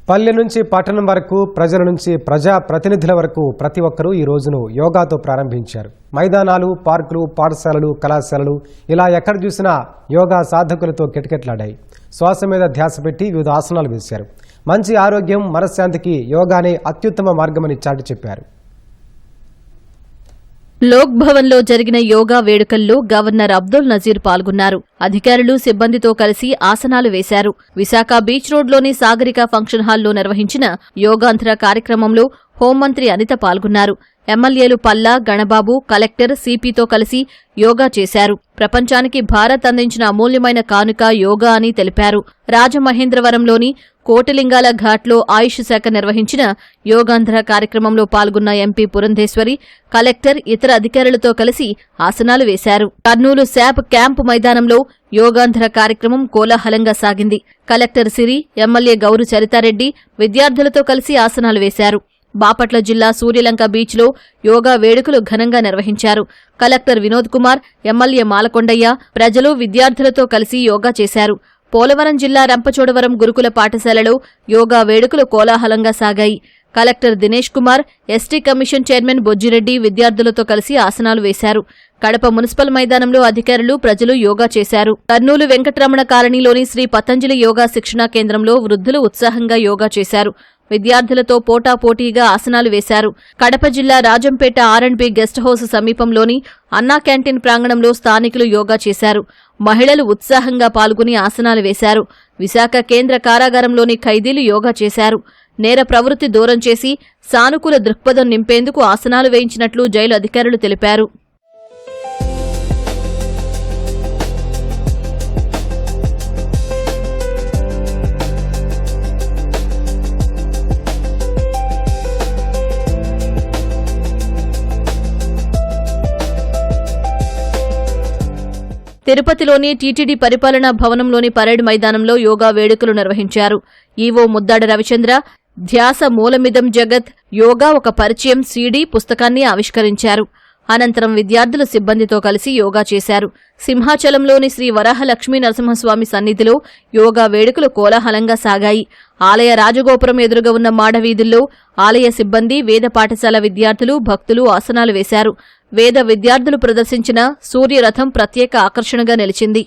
పల్లె నుంచి పట్టణం వరకు ప్రజల నుంచి ప్రజా ప్రతినిధుల వరకు ప్రతి ఒక్కరూ ఈ రోజును యోగాతో ప్రారంభించారు. మైదానాలు, పార్కులు, పాఠశాలలు, కళాశాలలు ఇలా ఎక్కడ చూసినా యోగా సాధకులతో కిటకిటలాడాయి. శ్వాస మీద ధ్యాస పెట్టి వివిధ ఆసనాలు వేశారు. మంచి ఆరోగ్యం, మనశ్శాంతికి యోగానే అత్యుత్తమ మార్గమని చాటి చెప్పారు. లోక్ భవన్ లో జరిగిన యోగా వేడుకల్లో గవర్నర్ అబ్దుల్ నజీర్ పాల్గొన్నారు. అధికారులు, సిబ్బందితో కలిసి ఆసనాలు వేశారు. విశాఖ బీచ్ రోడ్లోని సాగరిక ఫంక్షన్ హాల్లో నిర్వహించిన యోగాంధ్ర కార్యక్రమంలో హోంమంత్రి అనిత పాల్గొన్నారు. ఎమ్మెల్యేలు పల్లా, గణబాబు, కలెక్టర్, సిపితో కలిసి యోగా చేశారు. ప్రపంచానికి భారత్ అందించిన అమూల్యమైన కానుక యోగా అని తెలిపారు. రాజమహేంద్రవరంలోని కోటిలింగాల ఘాట్లో ఆయుష్ శాఖ నిర్వహించిన యోగాంధ్ర కార్యక్రమంలో పాల్గొన్న ఎంపీ పురంధేశ్వరి, కలెక్టర్, ఇతర అధికారులతో కలిసి ఆసనాలు వేశారు. కర్నూలు శాప్ క్యాంపు మైదానంలో యోగాంధ్ర కార్యక్రమం కోలాహలంగా సాగింది. కలెక్టర్ సిరి, ఎమ్మెల్యే గౌరు చరితారెడ్డి విద్యార్థులతో కలిసి ఆసనాలు వేశారు. బాపట్ల జిల్లా సూర్యలంక బీచ్లో యోగా వేడుకలు ఘనంగా నిర్వహించారు. కలెక్టర్ వినోద్ కుమార్, ఎమ్మెల్యే మాలకొండయ్య ప్రజలు, విద్యార్థులతో కలిసి యోగా చేశారు. పోలవరం జిల్లా రంపచోడవరం గురుకుల పాఠశాలలో యోగా వేడుకలు కోలాహలంగా సాగాయి. Collector Dinesh Kumar, ST commission chairman Bojjireddy విద్యార్థులతో కలిసి ఆసనాలు వేశారు. కడప మున్సిపల్ మైదానంలో అధికారులు, ప్రజలు యోగా చేశారు. కర్నూలు వెంకటరమణ కాలనీలోని శ్రీ పతంజలి యోగా శిక్షణా కేంద్రంలో వృద్ధులు ఉత్సాహంగా యోగా చేశారు. విద్యార్థులతో పోటాపోటీగా ఆసనాలు వేశారు. కడప జిల్లా రాజంపేట ఆర్ఎండ్బి గెస్ట్ హౌస్ సమీపంలోని అన్నా క్యాంటీన్ ప్రాంగణంలో స్థానికులు యోగా చేశారు. మహిళలు ఉత్సాహంగా పాల్గొని ఆసనాలు వేశారు. విశాఖ కేంద్ర కారాగారంలోని ఖైదీలు యోగా చేశారు. నేర ప్రవృత్తి దూరం చేసి సానుకూల దృక్పథం నింపేందుకు ఆసనాలు వేయించినట్లు జైలు అధికారులు తెలిపారు. తిరుపతిలోని టీటీడీ పరిపాలనా భవనంలోని పరేడ్ మైదానంలో యోగా వేడుకలు నిర్వహించారు. ఈవో ముద్దాడ రవిచంద్ర ధ్యాస మూలమిదం జగత్ యోగా ఒక పరిచయం సీడీ పుస్తకాన్ని ఆవిష్కరించారు. అనంతరం విద్యార్థులు సిబ్బందితో కలిసి యోగా చేశారు. సింహాచలంలోని శ్రీ వరాహ లక్ష్మీ నరసింహస్వామి సన్నిధిలో యోగా వేడుకలు కోలాహలంగా సాగాయి. ఆలయ రాజగోపురం ఎదురుగా ఉన్న మాడవీధుల్లో ఆలయ సిబ్బంది, వేద పాఠశాల విద్యార్థులు, భక్తులు ఆసనాలు వేశారు. వేద విద్యార్థులు ప్రదర్శించిన సూర్యరథం ప్రత్యేక ఆకర్షణగా నిలిచింది.